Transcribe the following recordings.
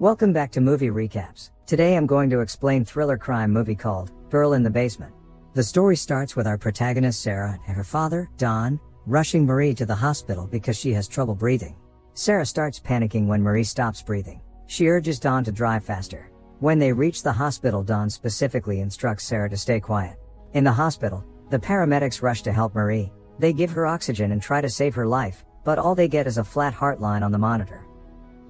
Welcome back to Movie Recaps. Today I'm going to explain thriller crime movie called Girl in the Basement. The story starts with our protagonist Sarah and her father, Don, rushing Marie to the hospital because she has trouble breathing. Sarah starts panicking when Marie stops breathing. She urges Don to drive faster. When they reach the hospital, Don specifically instructs Sarah to stay quiet. In the hospital, the paramedics rush to help Marie. They give her oxygen and try to save her life, but all they get is a flat heart line on the monitor.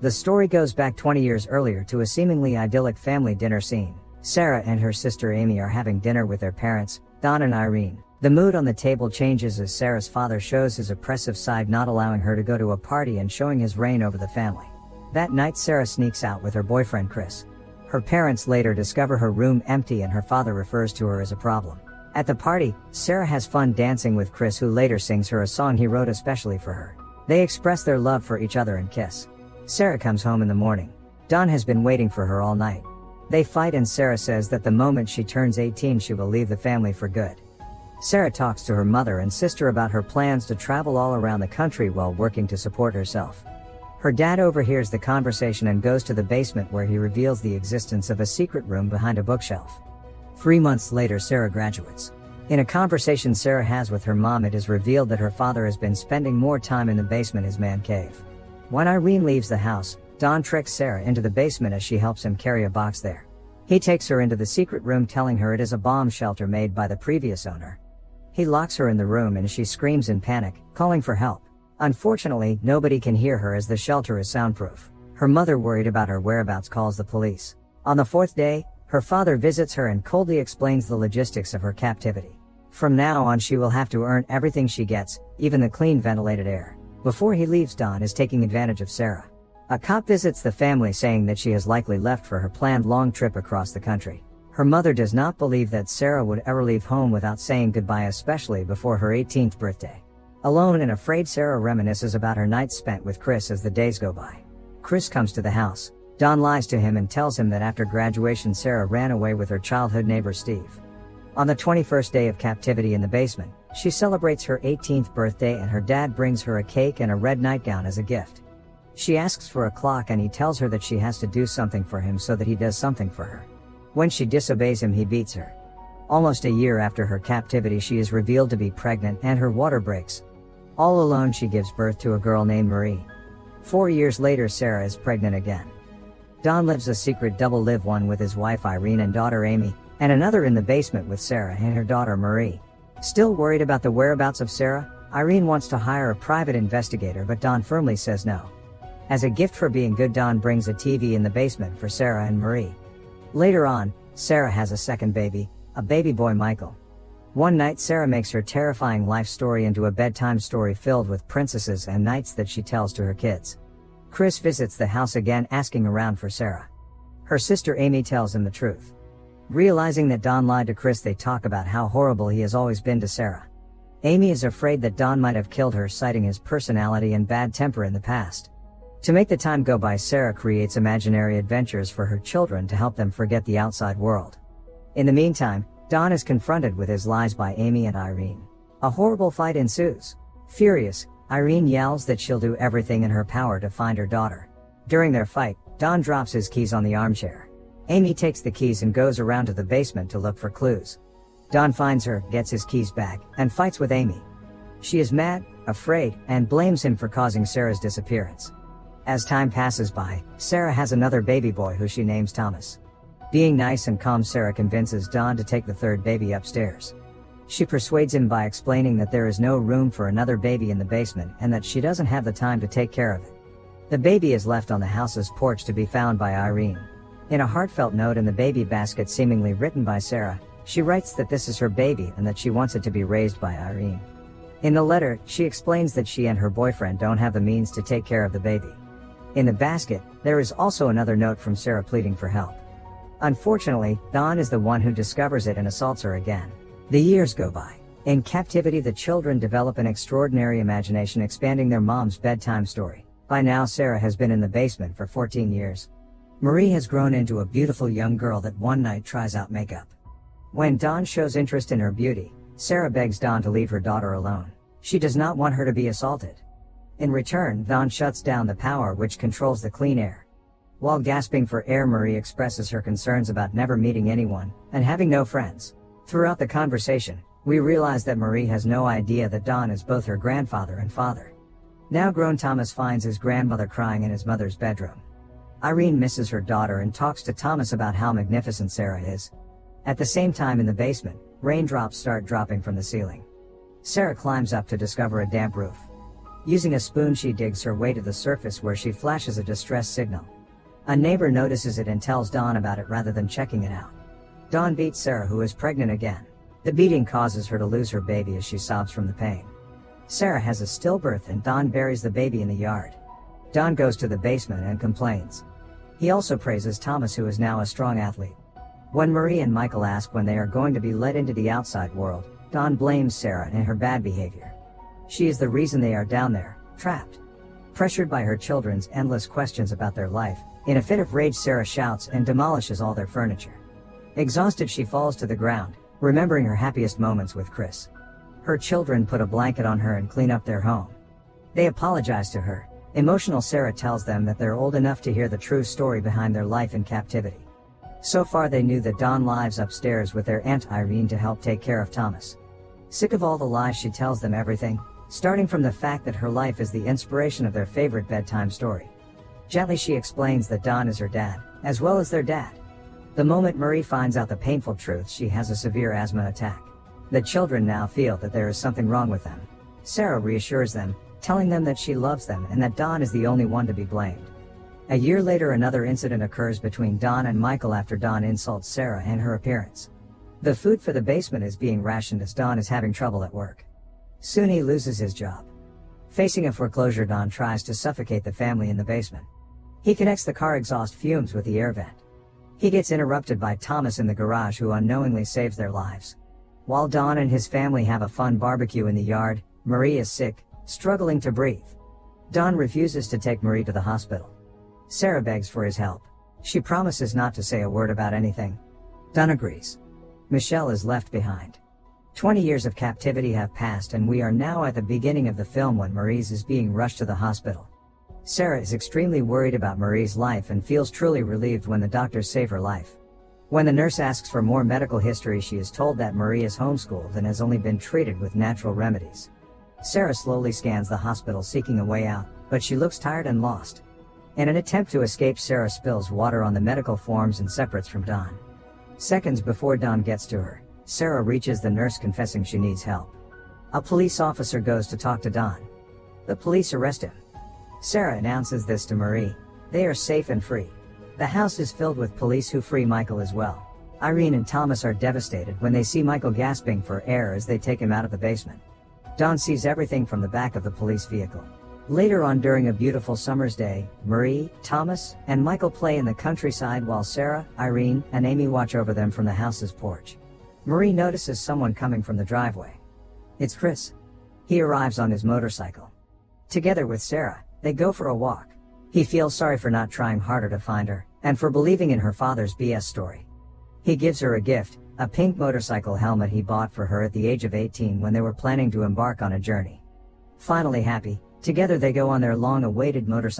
The story goes back 20 years earlier to a seemingly idyllic family dinner scene. Sarah and her sister Amy are having dinner with their parents, Don and Irene. The mood on the table changes as Sarah's father shows his oppressive side, not allowing her to go to a party and showing his reign over the family. That night Sarah sneaks out with her boyfriend Chris. Her parents later discover her room empty and her father refers to her as a problem. At the party, Sarah has fun dancing with Chris, who later sings her a song he wrote especially for her. They express their love for each other and kiss. Sarah comes home in the morning. Don has been waiting for her all night. They fight and Sarah says that the moment she turns 18 she will leave the family for good. Sarah talks to her mother and sister about her plans to travel all around the country while working to support herself. Her dad overhears the conversation and goes to the basement, where he reveals the existence of a secret room behind a bookshelf. 3 months later Sarah graduates. In a conversation Sarah has with her mom, it is revealed that her father has been spending more time in the basement, his man cave. When Irene leaves the house, Don tricks Sarah into the basement as she helps him carry a box there. He takes her into the secret room, telling her it is a bomb shelter made by the previous owner. He locks her in the room and she screams in panic, calling for help. Unfortunately, nobody can hear her as the shelter is soundproof. Her mother, worried about her whereabouts, calls the police. On the 4th day, her father visits her and coldly explains the logistics of her captivity. From now on she will have to earn everything she gets, even the clean ventilated air. Before he leaves, Don is taking advantage of Sarah. A cop visits the family, saying that she has likely left for her planned long trip across the country. Her mother does not believe that Sarah would ever leave home without saying goodbye, especially before her 18th birthday. Alone and afraid, Sarah reminisces about her nights spent with Chris as the days go by. Chris comes to the house. Don lies to him and tells him that after graduation Sarah ran away with her childhood neighbor Steve. On the 21st day of captivity in the basement, she celebrates her 18th birthday and her dad brings her a cake and a red nightgown as a gift. She asks for a clock and he tells her that she has to do something for him, so that he does something for her. When she disobeys him, he beats her. Almost a year after her captivity she is revealed to be pregnant and her water breaks. All alone she gives birth to a girl named Marie. 4 years later Sarah is pregnant again. Don lives a secret double live, one with his wife Irene and daughter Amy, and another in the basement with Sarah and her daughter Marie. Still worried about the whereabouts of Sarah, Irene wants to hire a private investigator, but Don firmly says no. As a gift for being good, Don brings a TV in the basement for Sarah and Marie. Later on, Sarah has a second baby, a baby boy Michael. One night Sarah makes her terrifying life story into a bedtime story filled with princesses and knights that she tells to her kids. Chris visits the house again, asking around for Sarah. Her sister Amy tells him the truth. Realizing that Don lied to Chris, they talk about how horrible he has always been to Sarah. Amy is afraid that Don might have killed her, citing his personality and bad temper in the past. To make the time go by, Sarah creates imaginary adventures for her children to help them forget the outside world. In the meantime, Don is confronted with his lies by Amy and Irene. A horrible fight ensues. Furious, Irene yells that she'll do everything in her power to find her daughter. During their fight, Don drops his keys on the armchair. Amy takes the keys and goes around to the basement to look for clues. Don finds her, gets his keys back, and fights with Amy. She is mad, afraid, and blames him for causing Sarah's disappearance. As time passes by, Sarah has another baby boy who she names Thomas. Being nice and calm, Sarah convinces Don to take the third baby upstairs. She persuades him by explaining that there is no room for another baby in the basement and that she doesn't have the time to take care of it. The baby is left on the house's porch to be found by Irene. In a heartfelt note in the baby basket, seemingly written by Sarah, she writes that this is her baby and that she wants it to be raised by Irene. In the letter, she explains that she and her boyfriend don't have the means to take care of the baby. In the basket, there is also another note from Sarah pleading for help. Unfortunately, Don is the one who discovers it and assaults her again. The years go by. In captivity, the children develop an extraordinary imagination, expanding their mom's bedtime story. By now, Sarah has been in the basement for 14 years. Marie has grown into a beautiful young girl that one night tries out makeup. When Don shows interest in her beauty, Sarah begs Don to leave her daughter alone. She does not want her to be assaulted. In return, Don shuts down the power which controls the clean air. While gasping for air, Marie expresses her concerns about never meeting anyone and having no friends. Throughout the conversation, we realize that Marie has no idea that Don is both her grandfather and father. Now grown, Thomas finds his grandmother crying in his mother's bedroom. Irene misses her daughter and talks to Thomas about how magnificent Sarah is. At the same time, in the basement, raindrops start dropping from the ceiling. Sarah climbs up to discover a damp roof. Using a spoon, she digs her way to the surface, where she flashes a distress signal. A neighbor notices it and tells Dawn about it rather than checking it out. Dawn beats Sarah, who is pregnant again. The beating causes her to lose her baby as she sobs from the pain. Sarah has a stillbirth and Dawn buries the baby in the yard. Dawn goes to the basement and complains. He also praises Thomas, who is now a strong athlete. When Marie and Michael ask when they are going to be let into the outside world, Dawn blames Sarah and her bad behavior. She is the reason they are down there, trapped. Pressured by her children's endless questions about their life, in a fit of rage, Sarah shouts and demolishes all their furniture. Exhausted, she falls to the ground, remembering her happiest moments with Chris. Her children put a blanket on her and clean up their home. They apologize to her. Emotional Sarah tells them that they're old enough to hear the true story behind their life in captivity. So far they knew that Dawn lives upstairs with their Aunt Irene to help take care of Thomas. Sick of all the lies, she tells them everything, starting from the fact that her life is the inspiration of their favorite bedtime story. Gently she explains that Don is her dad, as well as their dad. The moment Marie finds out the painful truth, she has a severe asthma attack. The children now feel that there is something wrong with them. Sarah reassures them, telling them that she loves them and that Don is the only one to be blamed. A year later, another incident occurs between Don and Michael after Don insults Sarah and her appearance. The food for the basement is being rationed as Don is having trouble at work. Soon he loses his job. Facing a foreclosure, Don tries to suffocate the family in the basement. He connects the car exhaust fumes with the air vent. He gets interrupted by Thomas in the garage, who unknowingly saves their lives. While Don and his family have a fun barbecue in the yard, Marie is sick, struggling to breathe. Don refuses to take Marie to the hospital. Sarah begs for his help. She promises not to say a word about anything. Don agrees. Michelle is left behind. 20 years of captivity have passed and we are now at the beginning of the film when Marie's is being rushed to the hospital. Sarah is extremely worried about Marie's life and feels truly relieved when the doctors save her life. When the nurse asks for more medical history, she is told that Marie is homeschooled and has only been treated with natural remedies. Sarah slowly scans the hospital seeking a way out, but she looks tired and lost. In an attempt to escape, Sarah spills water on the medical forms and separates from Don. Seconds before Don gets to her, Sarah reaches the nurse confessing she needs help. A police officer goes to talk to Don. The police arrest him. Sarah announces this to Marie. They are safe and free. The house is filled with police who free Michael as well. Irene and Thomas are devastated when they see Michael gasping for air as they take him out of the basement. Don sees everything from the back of the police vehicle. Later on, during a beautiful summer's day, Marie, Thomas, and Michael play in the countryside while Sarah, Irene, and Amy watch over them from the house's porch. Marie notices someone coming from the driveway. It's Chris. He arrives on his motorcycle. Together with Sarah, they go for a walk. He feels sorry for not trying harder to find her, and for believing in her father's BS story. He gives her a gift, a pink motorcycle helmet he bought for her at the age of 18 when they were planning to embark on a journey. Finally happy, together they go on their long-awaited motorcycle